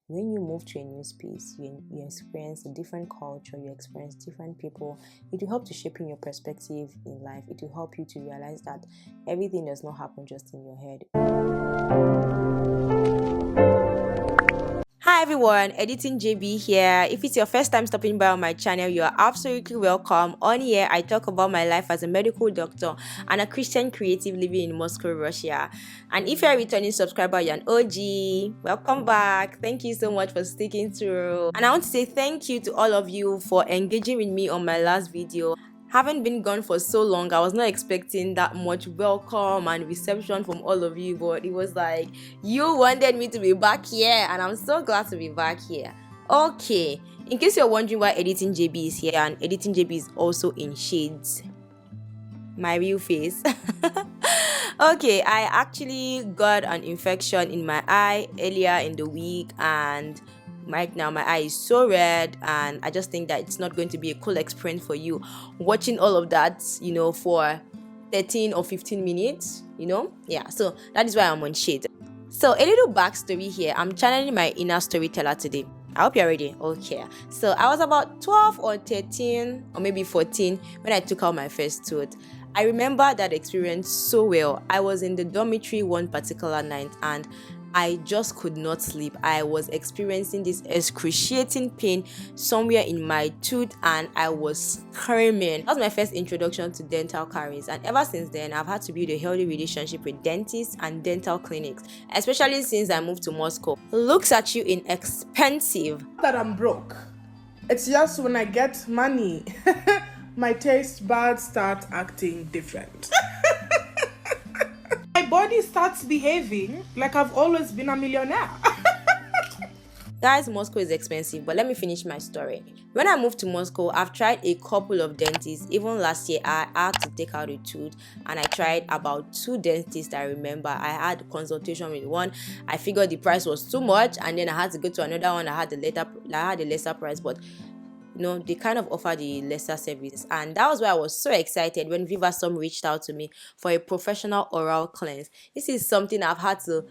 when you move to a new space, you experience a different culture, you experience different people. It will help to shape in your perspective in life. It will help you to realize that everything does not happen just in your head. Hi everyone, Editing JB here. If it's your first time stopping by on my channel, you are absolutely welcome. On here, I talk about my life as a medical doctor and a Christian creative living in Moscow, Russia. And if you're a returning subscriber, you're an OG, welcome back. Thank you so much for sticking through. And I want to say thank you to all of you for engaging with me on my last video. Having been gone for so long, I was not expecting that much welcome and reception from all of you, but it was like you wanted me to be back here, and I'm so glad to be back here. Okay, in case you're wondering why Editing JB is here, and Editing JB is also in shades, my real face. Okay, I actually got an infection in my eye earlier in the week, and right now my eye is so red, and I just think that it's not going to be a cool experience for you watching all of that, for 13 or 15 minutes, yeah, so that is why I'm on shade. So a little backstory here. I'm channeling my inner storyteller today. I hope you're ready. Okay, so I was about 12 or 13 or maybe 14 when I took out my first tooth. I remember that experience so well. I was in the dormitory one particular night and I just could not sleep. I was experiencing this excruciating pain somewhere in my tooth and I was screaming. That was my first introduction to dental caries, and ever since then I've had to build a healthy relationship with dentists and dental clinics, especially since I moved to Moscow. Looks at you inexpensive. That I'm broke. It's just when I get money, my taste buds start acting different. My body starts behaving like I've always been a millionaire. Guys, Moscow is expensive, but let me finish my story. When I moved to Moscow, I've tried a couple of dentists. Even last year, I had to take out a tooth, and I tried about 2 dentists. I remember I had a consultation with one. I figured the price was too much, and then I had to go to another one. I had a lesser price, but they kind of offer the lesser service, and that was why I was so excited when Vivastom reached out to me for a professional oral cleanse. This is something I've had to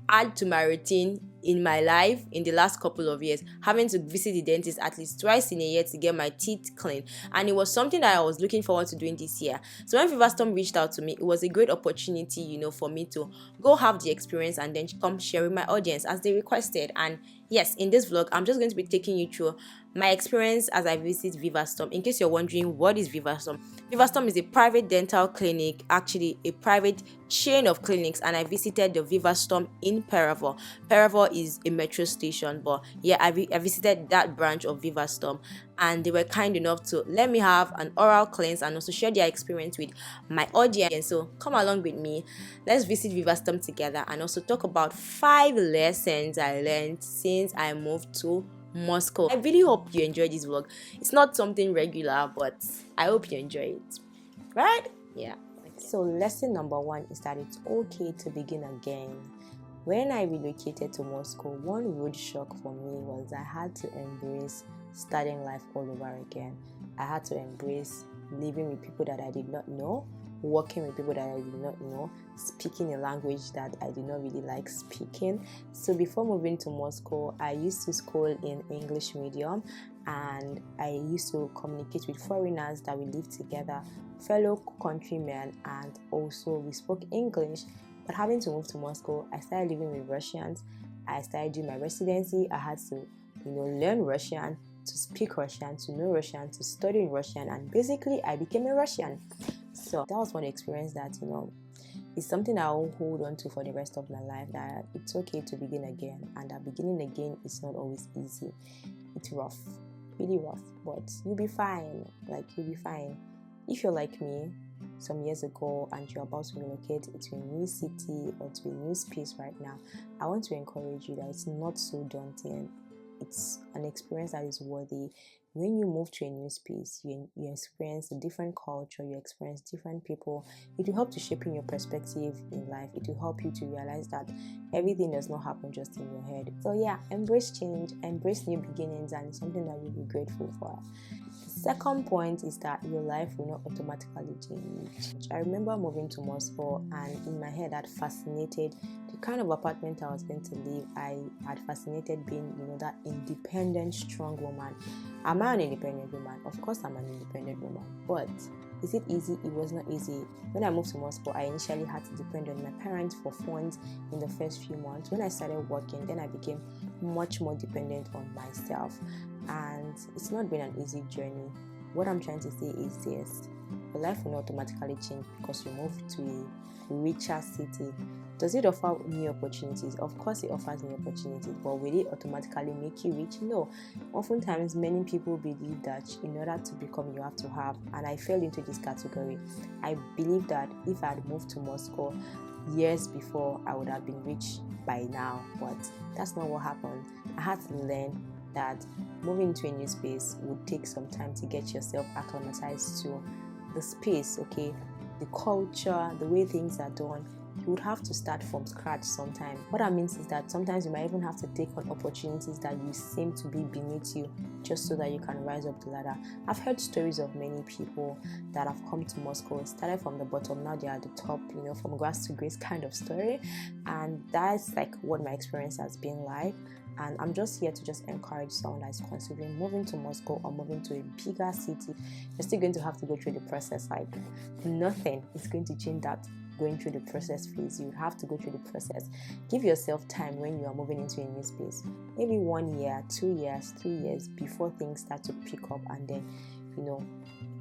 add to my routine in my life in the last couple of years, having to visit the dentist at least twice in a year to get my teeth clean, and it was something that I was looking forward to doing this year. So when Vivastom reached out to me, it was a great opportunity, for me to go have the experience and then come share with my audience as they requested. And yes, in this vlog, I'm just going to be taking you through my experience as I visit Vivastom. In case you're wondering, what is Vivastom? Vivastom is a private dental clinic, actually a private chain of clinics, and I visited the Vivastom in Perevo. Perevo is a metro station, but yeah, I visited that branch of Vivastom, and they were kind enough to let me have an oral cleanse and also share their experience with my audience. So come along with me, let's visit Vivastom together and also talk about 5 lessons I learned since I moved to Moscow. I really hope you enjoyed this vlog. It's not something regular, but I hope you enjoy it, right? Yeah. So lesson number 1 is that it's okay to begin again. When I relocated to Moscow, one road shock for me was I had to embrace starting life all over again. I had to embrace living with people that I did not know, working with people that I did not know, speaking a language that I did not really like speaking. So before moving to Moscow, I used to school in English medium, and I used to communicate with foreigners that we lived together, fellow countrymen, and also we spoke English. But having to move to Moscow, I started living with Russians. I started doing my residency. I had to, learn Russian, to speak Russian, to know Russian, to study in Russian, and basically I became a Russian. So that was one experience that, is something I will hold on to for the rest of my life, that it's okay to begin again, and that beginning again is not always easy. It's rough, really rough, but you'll be fine. You'll be fine. If you're like me some years ago and you're about to relocate to a new city or to a new space right now, I want to encourage you that it's not so daunting. It's an experience that is worthy. when you move to a new space, you experience a different culture, you experience different people. It will help to shape in your perspective in life. It will help you to realize that everything does not happen just in your head. So yeah, embrace change, embrace new beginnings, and it's something that you'll be grateful for. Second point is that your life will not automatically change. I remember moving to Moscow, and in my head that fascinated the kind of apartment I was going to live. I had fascinated being, that independent, strong woman. Am I an independent woman? Of course I'm an independent woman. But is it easy? It was not easy. When I moved to Moscow, I initially had to depend on my parents for funds in the first few months. When I started working, then I became much more dependent on myself. And it's not been an easy journey. What I'm trying to say is this: your life will not automatically change because you move to a richer city. Does it offer new opportunities? Of course it offers new opportunities, but will it automatically make you rich? No. Oftentimes many people believe that in order to become you have to have, and I fell into this category. I believe that if I had moved to Moscow years before, I would have been rich by now, but that's not what happened. I had to learn that moving into a new space would take some time to get yourself acclimatized to the space, okay, the culture, the way things are done. You would have to start from scratch sometimes. What that means is that sometimes you might even have to take on opportunities that you seem to be beneath you just so that you can rise up the ladder. I've heard stories of many people that have come to Moscow, started from the bottom, now they're at the top, from grass to grace kind of story. And that's like what my experience has been like. And I'm just here to just encourage someone that is considering moving to Moscow or moving to a bigger city. You're still going to have to go through the process. Like nothing is going to change that going through the process phase. You have to go through the process. Give yourself time when you are moving into a new space. Maybe 1 year, 2 years, 3 years before things start to pick up, and then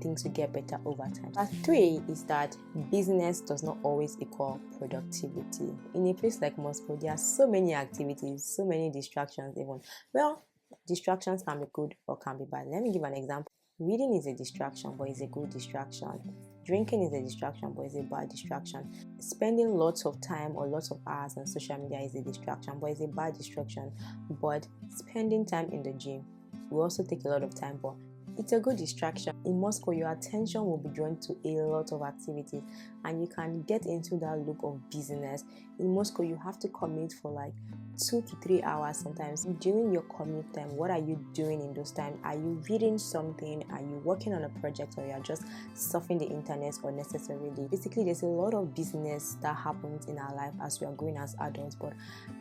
things will get better over time. Part 3 is that business does not always equal productivity. In a place like Moscow, there are so many activities, so many distractions even. Well, distractions can be good or can be bad. Let me give an example. Reading is a distraction, but it's a good distraction. Drinking is a distraction, but it's a bad distraction. Spending lots of time or lots of hours on social media is a distraction, but it's a bad distraction. But spending time in the gym will also take a lot of time, but it's a good distraction. In Moscow, your attention will be drawn to a lot of activities, and you can get into that loop of business. In Moscow, you have to commit for like 2 to 3 hours sometimes. During your commute time, what are you doing in those times? Are you reading something? Are you working on a project, or you're just surfing the internet unnecessarily? Basically, there's a lot of business that happens in our life as we are growing as adults, but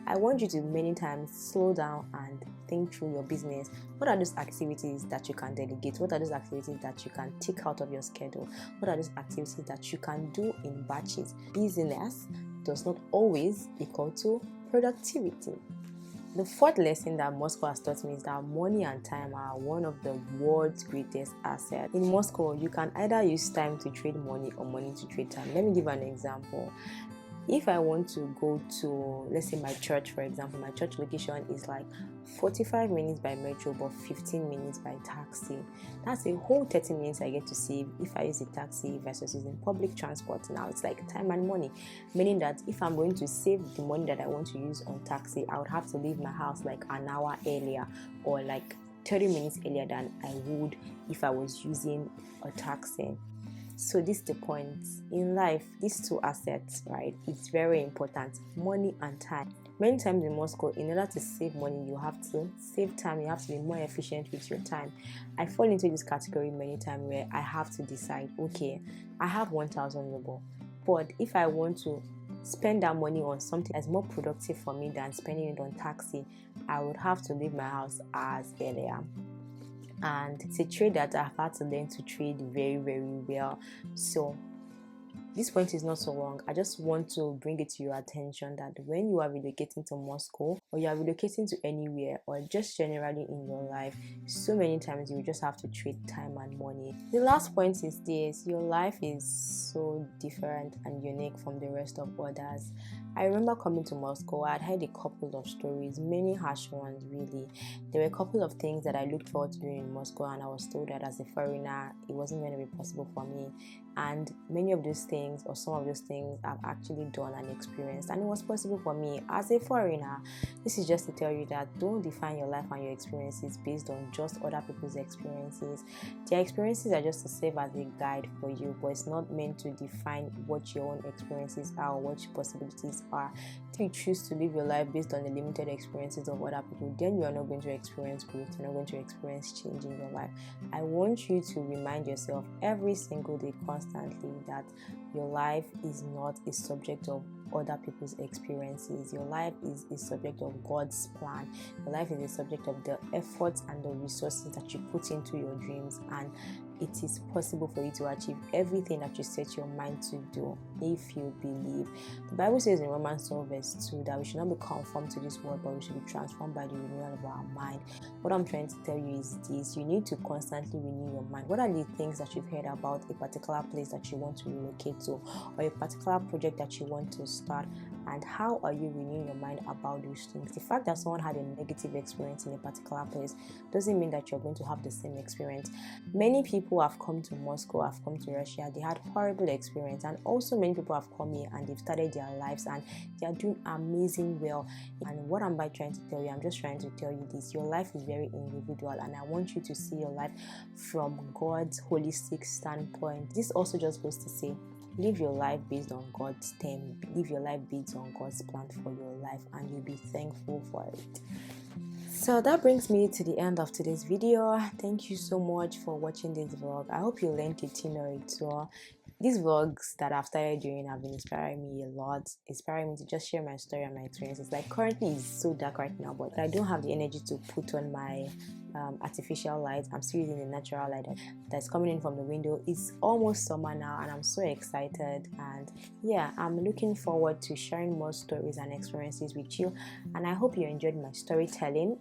I want you to many times slow down and think through your business. What are those activities that you can delegate? What are those activities that you can take out of your schedule? What are those activities that you can do in batches? Business does not always equal to productivity. The fourth lesson that Moscow has taught me is that money and time are one of the world's greatest assets. In Moscow, you can either use time to trade money or money to trade time. Let me give an example. If I want to go to, let's say, my church, for example, my church location is like 45 minutes by metro, but 15 minutes by taxi. That's a whole 30 minutes I get to save if I use a taxi versus using public transport. Now it's like time and money, meaning that if I'm going to save the money that I want to use on taxi, I would have to leave my house like an hour earlier, or like 30 minutes earlier than I would if I was using a taxi. So this is the point. In life, these two assets, right, it's very important: money and time. Many times in Moscow, in order to save money, you have to save time. You have to be more efficient with your time. I fall into this category many times where I have to decide, okay, I have 1,000 ruble, but if I want to spend that money on something that's more productive for me than spending it on taxi, I would have to leave my house hours earlier. And it's a trade that I've had to learn to trade very, very well. So this point is not so long. I just want to bring it to your attention that when you are relocating to Moscow, or you are relocating to anywhere, or just generally in your life, so many times you just have to trade time and money. The last point is this: your life is so different and unique from the rest of others. I remember coming to Moscow. I had heard a couple of stories, many harsh ones really. There were a couple of things that I looked forward to doing in Moscow, and I was told that as a foreigner, it wasn't going to be possible for me. And many of those things, or some of those things, I've actually done and experienced, and it was possible for me as a foreigner. This is just to tell you that don't define your life and your experiences based on just other people's experiences. Their experiences are just to serve as a guide for you, but it's not meant to define what your own experiences are or what your possibilities are. If you choose to live your life based on the limited experiences of other people, then you are not going to experience growth, you're not going to experience change in your life. I want you to remind yourself every single day constantly that your life is not a subject of other people's experiences. Your life is a subject of God's plan. Your life is a subject of the efforts and the resources that you put into your dreams, and it is possible for you to achieve everything that you set your mind to do if you believe. The Bible says in Romans 12 verse 2 that we should not be conformed to this world, but we should be transformed by the renewal of our mind. What I'm trying to tell you is this: you need to constantly renew your mind. What are the things that you've heard about a particular place that you want to relocate to, or a particular project that you want to start, and how are you renewing your mind about those things? The fact that someone had a negative experience in a particular place doesn't mean that you're going to have the same experience. Many people have come to Moscow, have come to Russia, they had horrible experience, and also many people have come here and they've started their lives and they are doing amazing well. And what am I trying to tell you? I'm just trying to tell you this: your life is very individual, and I want you to see your life from God's holistic standpoint. This also just goes to say, live your life based on God's term. Live your life based on God's plan for your life, and you'll be thankful for it. So that brings me to the end of today's video. Thank you so much for watching this vlog. I hope you learned a thing or two. These vlogs that I've started doing have been inspiring me a lot, inspiring me to just share my story and my experiences. Like, currently it's so dark right now, but I don't have the energy to put on my artificial light. I'm still using the natural light that's coming in from the window. It's almost summer now and I'm so excited, and yeah, I'm looking forward to sharing more stories and experiences with you, and I hope you enjoyed my storytelling.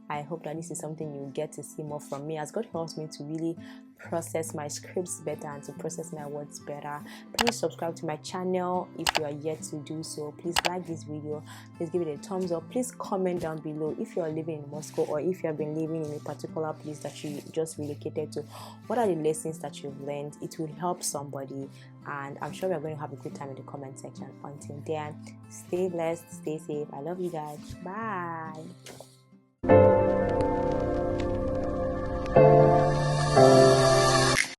I hope that this is something you get to see more from me, as God helps me to really process my scripts better and to process my words better. Please subscribe to my channel if you are yet to do so. Please like this video, please give it a thumbs up, please comment down below if you are living in Moscow or if you have been living in a particular place that you just relocated to. What are the lessons that you've learned? It will help somebody, and I'm sure we're going to have a good time in the comment section. Until then, stay blessed, stay safe. I love you guys. Bye.